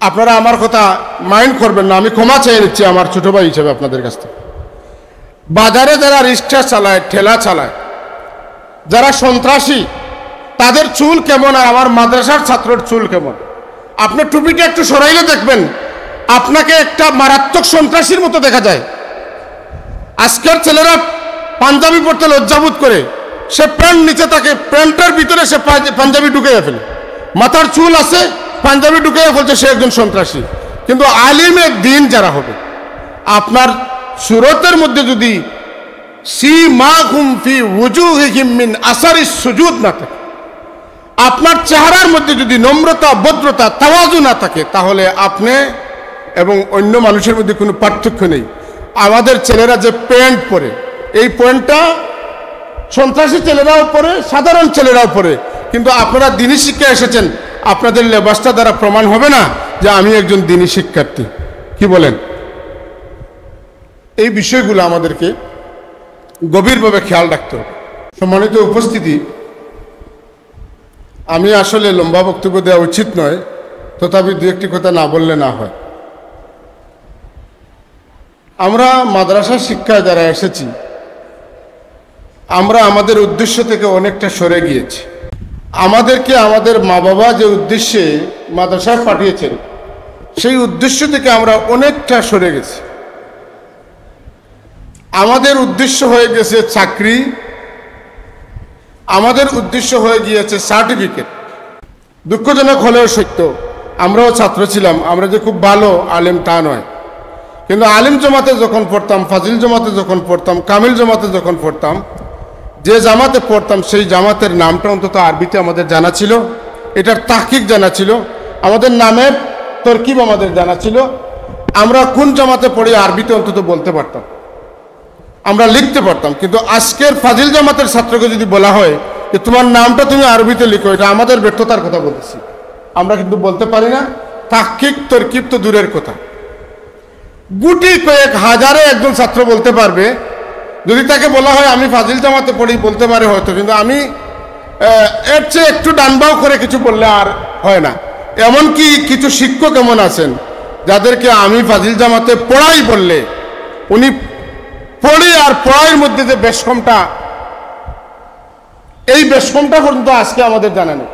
আপনারা আমার কথা মাইন্ড করবেন না, আমি ক্ষমা চেয়ে নিচ্ছি আমার ছোট ভাই হিসেবে আপনাদের কাছ থেকে। বাজারে যারা রিক্সা চালায়, ঠেলা চালায়, যারা সন্ত্রাসী, তাদের চুল কেমন আর আমার মাদ্রাসার ছাত্রের চুল কেমন? আপনার টুপিটা একটু সরাইলে দেখবেন আপনাকে একটা মারাত্মক সন্ত্রাসীর মতো দেখা যায়। আজকের ছেলেরা পাঞ্জাবি পরতে লজ্জাবোধ করে, সে প্যান্ট নিচে থাকে, প্যান্টের ভিতরে সে পাঞ্জাবি ঢুকিয়ে ফেলে, মাথার চুল আছে, পাঞ্জাবি ঢুকিয়ে ফেলছে, সে একজন সন্ত্রাসী। কিন্তু আলিমের দিন যারা হবে, আপনার সুরতের মধ্যে যদি সীমাহুম ফি ওয়ুজুহিহিম মিন আসারিস সুজুদ না থাকে, আপনার চেহারার মধ্যে যদি নম্রতা, ভদ্রতা, তাওয়াজু না থাকে, তাহলে আপনি এবং অন্য মানুষের মধ্যে কোনো পার্থক্য নেই। আমাদের ছেলেরা যে প্যান্ট পরে, এই প্যান্টটা সন্ত্রাসী ছেলেরাও পরে, সাধারণ ছেলেরাও পরে, কিন্তু আপনারা দিনী শিক্ষা এসেছেন, আপনাদের লেবাসটা দ্বারা প্রমাণ হবে না যে আমি একজন দিনী শিক্ষার্থী। কি বলেন? এই বিষয়গুলো আমাদেরকে গভীরভাবে খেয়াল রাখতে হবে। সম্মানিত উপস্থিতি, আমি আসলে লম্বা বক্তব্য দেওয়া উচিত নয়, তথাপি দু একটি কথা না বললে না হয়। আমরা মাদ্রাসা শিক্ষায় যারা এসেছি, আমরা আমাদের উদ্দেশ্য থেকে অনেকটা সরে গিয়েছি। আমাদেরকে আমাদের মা বাবা যে উদ্দেশ্যে মাদ্রাসায় পাঠিয়েছেন, সেই উদ্দেশ্য থেকে আমরা অনেকটা সরে গেছি। আমাদের উদ্দেশ্য হয়ে গেছে চাকরি, আমাদের উদ্দেশ্য হয়ে গিয়েছে সার্টিফিকেট। দুঃখজনক হলেও সত্য, আমরাও ছাত্র ছিলাম, আমরা যে খুব ভালো আলেম তা নয়। কিন্তু আলিম জমাতে যখন পড়তাম, ফাজিল জমাতে যখন পড়তাম, কামিল জমাতে যখন পড়তাম, যে জামাতে পড়তাম সেই জামাতের নামটা অন্তত আরবিতে আমাদের জানা ছিল, এটার তাহকিক জানা ছিল, আমাদের নামের তরকিব আমাদের জানা ছিল, আমরা কোন জামাতে পড়ি আরবিতে অন্তত বলতে পারতাম, আমরা লিখতে পারতাম। কিন্তু আজকের ফাজিল জামাতের ছাত্রকে যদি বলা হয় যে তোমার নামটা তুমি আরবিতে লিখো, এটা আমাদের ব্যর্থতার কথা বলতেছি, আমরা কিন্তু বলতে পারি না। তাহকিক তরকিব তো দূরের কথা, গুটি কয়েক হাজারে একজন ছাত্র বলতে পারবে। যদি তাকে বলা হয় আমি ফাজিল জামাতে পড়ি, বলতে পারে হয়তো, কিন্তু আমি এর চেয়ে একটু ডানবাও করে কিছু বললে আর হয় না। এমনকি কিছু শিক্ষক এমন আছেন যাদেরকে আমি ফাজিল জামাতে পড়াই বললে, উনি পড়ি আর পড়াইয়ের মধ্যে যে বেশকমটা, এই বেশকমটা পর্যন্ত আজকে আমাদের জানা নেই।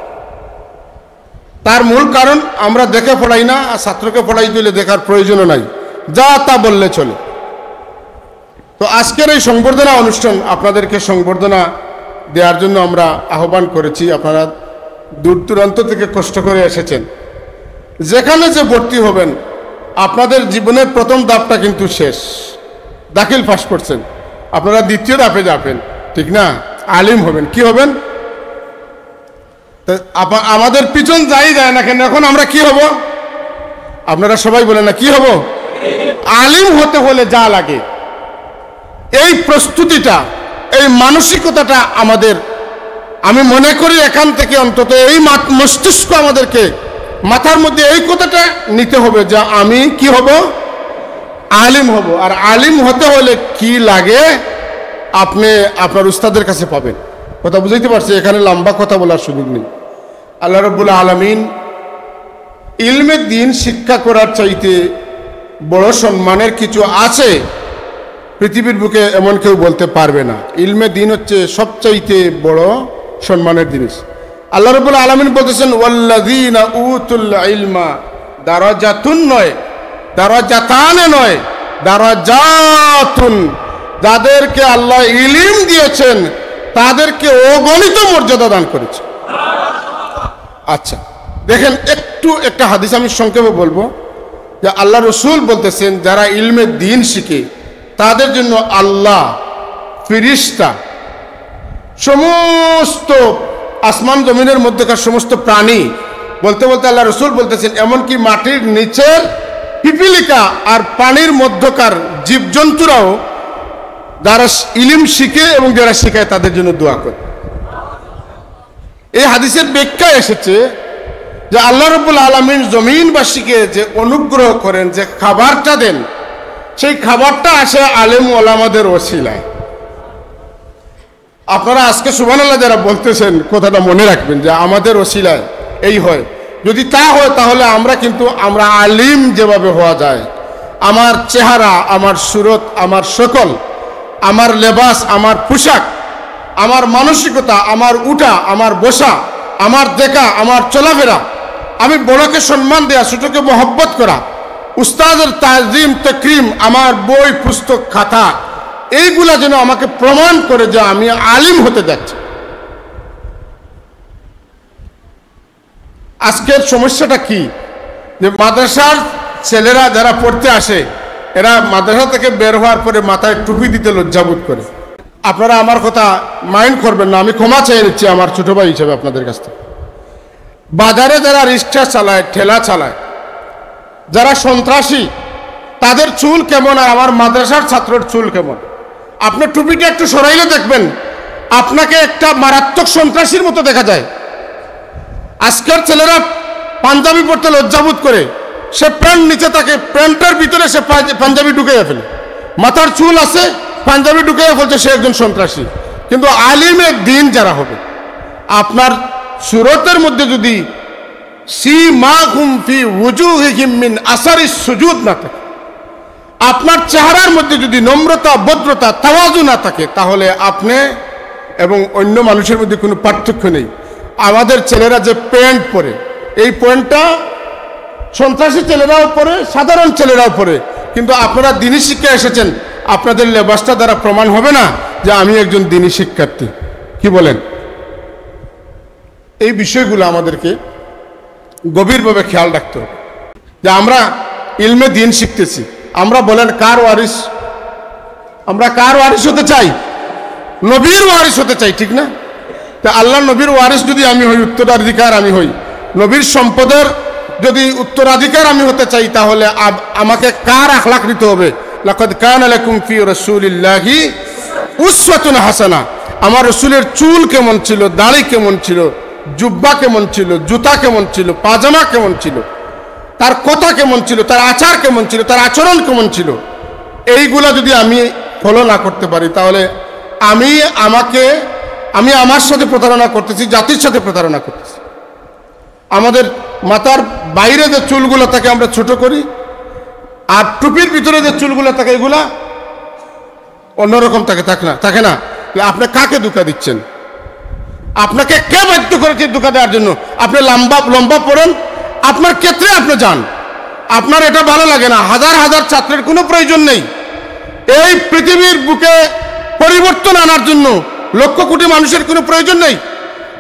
তার মূল কারণ আমরা দেখে পড়াই না, আর ছাত্রকে পড়াই দিলে দেখার প্রয়োজনও নাই, যা তা বললে চলে। তো আজকের এই সংবর্ধনা অনুষ্ঠান, আপনাদেরকে সংবর্ধনা দেওয়ার জন্য আমরা আহ্বান করেছি। আপনারা দূর দূরান্ত থেকে কষ্ট করে এসেছেন। যেখানে যে ভর্তি হবেন, আপনাদের জীবনের প্রথম ধাপটা কিন্তু শেষ, দাখিল পাস করছেন, আপনারা দ্বিতীয় ধাপে যাবেন, ঠিক না? আলিম হবেন। কি হবেন? আমাদের পিছন যাই যায় না কেন, এখন আমরা কি হব? আপনারা সবাই বলেন না, কি হব? আলিম হতে হলে যা লাগে, এই প্রস্তুতিটা, এই মানসিকতাটা আমাদের, আমি মনে করি এখান থেকে অন্তত এই মস্তিষ্ক আমাদেরকে, মাথার মধ্যে এই কথাটা নিতে হবে যে আমি কি হব? আলিম হব। আর আলিম হতে হলে কি লাগে আপনি আপনার উস্তাদের কাছে পাবেন। কথা বুঝাইতে পারছি? এখানে লম্বা কথা বলার সুযোগ নেই। আল্লাহ রাব্বুল আলামিন ইলমে দ্বীন শিক্ষা করার চাইতে বড় সম্মানের কিছু আছে পৃথিবীর বুকে এমন কেউ বলতে পারবে না। ইলমে দ্বীন হচ্ছে সবচাইতে বড় সম্মানের জিনিস। আল্লাহ রাব্বুল আলামিন বলতেছেন ওয়াল্লাযীনা উতুল ইলমা দারাজাতুন নয়, দারাজাতানে নয়, দারাজাতুন। যাদেরকে আল্লাহ ইলম দিয়েছেন তাদেরকে অগণিত মর্যাদা দান করেছে। আচ্ছা দেখেন, একটু একটা হাদিস আমি সংক্ষেপে বলবো যে আল্লাহ রসুল বলতেছেন যারা ইলমে দ্বীন শিখে তাদের জন্য আল্লাহ, ফিরিস্তা, সমস্ত আসমান জমিনের মধ্যকার সমস্ত প্রাণী, বলতে বলতে আল্লাহ রসুল বলতেছেন এমনকি মাটির নিচের পিপিলিকা আর পানির মধ্যকার জীবজন্তুরাও যারা ইলম শিখে এবং যারা শিখায় তাদের জন্য দোয়া করে। এই হাদিসের ব্যাখ্যা এসেছে যে আল্লাহ রাব্বুল আলামিন জমিনবাসীকে যে অনুগ্রহ করেন, যে খাবারটা দেন, সেই খাবারটা আসে আলেম ওলামাদের ওসিলায়। আপনারা আজকে সুবহানাল্লাহ যারা বলতেছেন কথাটা মনে রাখবেন যে আমাদের ওসিলায় এই হয়। যদি তা হয় তাহলে আমরা আলিম যেভাবে হওয়া যায়, আমার চেহারা, আমার সুরত, আমার সকল, আমার লেবাস, আমার পোশাক, আমার মানসিকতা, আমার উঠা, আমার বসা, আমার দেখা, আমার চলাফেরা, আমি বড়কে সম্মান দেয়া, ছোটকে মহব্বত করা, উস্তাদের তাজিম তাকরিম, আমার বই পুস্তক খাতা, এইগুলা যেন আমাকে প্রমাণ করে যে আমি আলিম হতে যাচ্ছি। আজকের সমস্যাটা কি, যে মাদ্রাসার ছেলেরা যারা পড়তে আসে, এরা মাদ্রাসা থেকে বের হওয়ার পরে মাথায় টুপি দিতে লজ্জাবোধ করে। আপনারা আমার কথা মাইন্ড করবেন না, আমি ক্ষমা চেয়ে নিচ্ছি আমার ছোট ভাই হিসেবে আপনাদের কাছ থেকে। বাজারে যারা রিক্সা চালায়, ঠেলা চালায়, যারা সন্ত্রাসী, তাদের চুল কেমন আর আমার মাদ্রাসার ছাত্রের চুল কেমন? আপনার টুপিটা একটু সরাইলে দেখবেন আপনাকে একটা মারাত্মক সন্ত্রাসীর মতো দেখা যায়। আজকের ছেলেরা পাঞ্জাবি পরতে লজ্জাবোধ করে, সে প্যান্ট নিচে থাকে, প্যান্টের ভিতরে সে পাঞ্জাবি ঢুকিয়ে ফেলে, মাথার চুল আছে, পাঞ্জাবি ঢুকিয়ে ফেলছে, সে একজন সন্ত্রাসী। কিন্তু আলিমের দিন যারা হবে, আপনার সুরতের মধ্যে যদি সীমাহুম ফি ওয়ুজুহিহিম মিন আসারিস সুজুদ না থাকে, আপনার চেহারার মধ্যে যদি নম্রতা, ভদ্রতা, তাওয়াজু না থাকে, তাহলে আপনি এবং অন্য মানুষের মধ্যে কোনো পার্থক্য নেই। আমাদের ছেলেরা যে প্যান্ট পরে, এই প্যান্টটা সন্ত্রাসী ছেলেরাও পরে, সাধারণ ছেলেরাও পরে, কিন্তু আপনারা দিনী শিক্ষা এসেছেন, আপনাদের লেবাসটা দ্বারা প্রমাণ হবে না যে আমি একজন দিনী শিক্ষার্থী। কি বলেন? এই বিষয়গুলো আমাদেরকে গভীরভাবে খেয়াল রাখতে হবে যে আমরা ইলমে দিন শিখতেছি। আমরা বলেন কার ওয়ারিস? আমরা কার ওয়ারিস হতে চাই? নবীর ওয়ারিস হতে চাই, ঠিক না? তা আল্লাহ নবীর ওয়ারিস যদি আমি হই, উত্তরাধিকার আমি হই, নবীর সম্পদের যদি উত্তরাধিকার আমি হতে চাই, তাহলে আমাকে কার আখলাক নিতে হবে? লাকাদ কানা লাকুম ফি রাসূলিল্লাহি উসওয়াতুন হাসানা। আমার রাসূলের চুল কেমন ছিল, দাড়ি কেমন ছিল, জুব্বা কেমন ছিল, জুতা কেমন ছিল, পাজামা কেমন ছিল, তার কথা কেমন ছিল, তার আচার কেমন ছিল, তার আচরণ কেমন ছিল, এইগুলা যদি আমি ফলো না করতে পারি, তাহলে আমি আমার সাথে প্রতারণা করতেছি, জাতির সাথে প্রতারণা করতেছি। আমাদের মাথার বাইরে যে চুলগুলো থাকে আমরা ছোট করি, আর টুপির ভিতরে যে চুলগুলো থাকে এগুলা অন্যরকম থাকে না। আপনি কাকে ধোঁকা দিচ্ছেন? আপনাকে কে বাধ্য করেছে ধোঁকা দেওয়ার জন্য? আপনি লম্বা পড়েন, আপনার ক্ষেত্রে আপনি যান, আপনার এটা ভালো লাগে না, হাজার হাজার ছাত্রের কোনো প্রয়োজন নেই। এই পৃথিবীর বুকে পরিবর্তন আনার জন্য লক্ষ কোটি মানুষের কোনো প্রয়োজন নেই।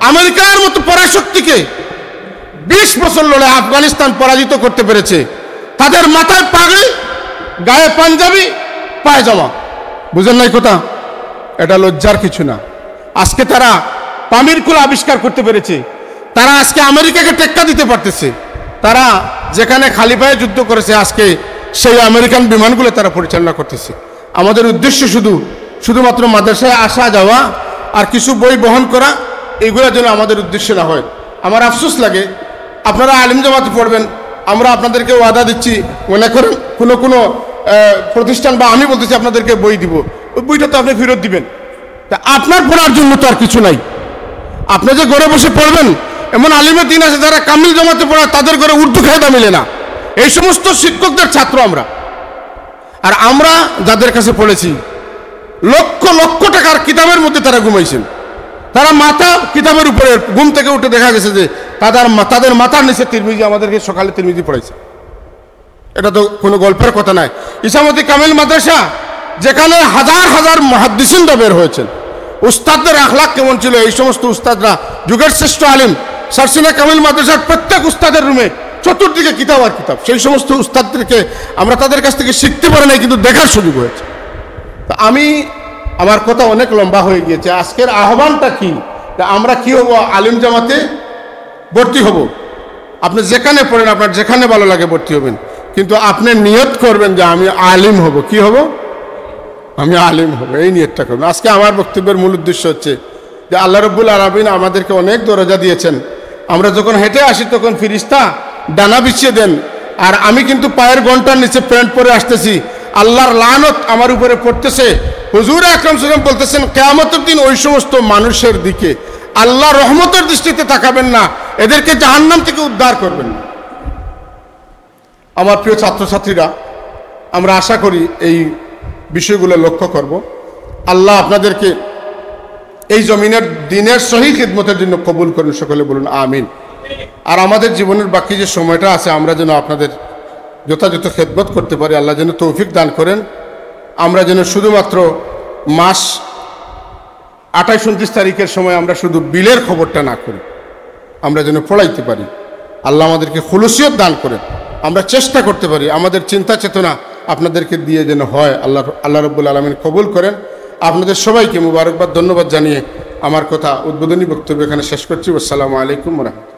আমেরিকার মতো পরাশক্তিকে 20 বছর লড়ে আফগানিস্তান পরাজিত করতে পেরেছে। তাদের মাথায় পাগড়ি, গায়ে পাঞ্জাবি, পায়জামা। বুঝেন নাই কথা? এটা লজ্জার কিছু না। আজকে তারা পানির কুল আবিষ্কার করতে পেরেছে, তারা আজকে আমেরিকাকে টেক্কা দিতে পারতেছে। তারা যেখানে খালি পায়ে যুদ্ধ করেছে, আজকে সেই আমেরিকান বিমানগুলো তারা পরিচালনা করতেছে। আমাদের উদ্দেশ্য শুধুমাত্র মাদ্রাসায় আসা যাওয়া আর কিছু বই বহন করা, এগুলো যেন আমাদের উদ্দেশ্য না হয়। আমার আফসোস লাগে, আপনারা আলিম জামাতে পড়বেন, আমরা আপনাদেরকে ওয়াদা দিচ্ছি, মনে করেন কোনো প্রতিষ্ঠান বা আমি বলতেছি আপনাদেরকে বই দিব, ওই বইটা তো আপনি ফেরত দিবেন। তা আপনার পড়ার জন্য তো আর কিছু নাই। আপনি যে ঘরে বসে পড়বেন, এমন আলিমের দিন আছে যারা কামিল জামাতে পড়ায়, তাদের ঘরে উর্দু খায়দা মিলে না। এই সমস্ত শিক্ষকদের ছাত্র আমরা। আর আমরা যাদের কাছে পড়েছি, লক্ষ লক্ষ টাকার কিতাবের মধ্যে তারা ঘুমাইছেন। তারা মাথা কিতাবের উপরে, ঘুম থেকে উঠে দেখা গেছে যে তাদের মাথার নিচে তিরমিজি, আমাদেরকে সকালে তিরমিজি পড়াইছে। এটা তো কোনো গল্পের কথা নয়। ইসামতি কামিল মাদ্রাসা, যেখানে হাজার হাজার মুহাদ্দিসিনরা বের হয়েছেন, উস্তাদদের আখলাক কেমন ছিল, এই সমস্ত উস্তাদরা যুগের শ্রেষ্ঠ আলিম। সারসিনা কামিল মাদ্রাসার প্রত্যেক উস্তাদের রুমে চতুর্দিকে কিতাব আর কিতাব। সেই সমস্ত উস্তাদদেরকে আমরা তাদের কাছ থেকে শিখতে পারি নাই, কিন্তু দেখার সুযোগ হয়েছে। তো আমার কথা অনেক লম্বা হয়ে গিয়েছে। আজকের আহ্বানটা কি? আমরা কি হব? আলিম জামাতে ভর্তি হব। আপনি যেখানে পড়েন, আপনার যেখানে ভালো লাগে ভর্তি হবেন, কিন্তু আপনি নিয়ত করবেন যে আমি আলিম হব। কি হব? আমি আলিম হব, এই নিয়তটা করবেন। আজকে আমার বক্তব্যের মূল উদ্দেশ্য হচ্ছে যে আল্লাহ রাব্বুল আলামিন আমাদেরকে অনেক দরজা দিয়েছেন। আমরা যখন হেঁটে আসি তখন ফিরিস্তা ডানা বিছিয়ে দেন, আর আমি কিন্তু পায়ের ঘন্টার নিচে প্যান্ট পরে আসতেছি, আল্লাহর লানত আমার উপরে পড়তেছে। হুজুর আকরাম সাল্লাল্লাহু আলাইহি ওয়াসাল্লাম বলতেছেন, কিয়ামতের দিন ওই সমস্ত মানুষের দিকে আল্লাহ রহমতের দৃষ্টিতে তাকাবেন না, এদেরকে জাহান্নাম থেকে উদ্ধার করবেন। আমার প্রিয় ছাত্রছাত্রীরা, আমরা আশা করি এই বিষয়গুলো লক্ষ্য করব। আল্লাহ আপনাদেরকে এই জমিনের দিনের সহি খিদমতের জন্য কবুল করেন, সকলে বলুন আমিন। আর আমাদের জীবনের বাকি যে সময়টা আছে আমরা যেন আপনাদের যথাযথ খেদমত করতে পারি, আল্লাহ যেন তৌফিক দান করেন। আমরা যেন শুধুমাত্র মাস 28-29 তারিখের সময় আমরা শুধু বিলের খবরটা না করি, আমরা যেন পড়াইতে পারি। আল্লাহ আমাদেরকে খুলুসিয়ত দান করেন, আমরা চেষ্টা করতে পারি, আমাদের চিন্তা চেতনা আপনাদেরকে দিয়ে যেন হয়। আল্লাহ রাব্বুল আলামিন কবুল করেন। আপনাদের সবাইকে মুবারকবাদ, ধন্যবাদ জানিয়ে আমার কথা উদ্বোধনী বক্তব্য এখানে শেষ করছি। আসসালামু আলাইকুম ওয়া রাহমাতুল্লাহ।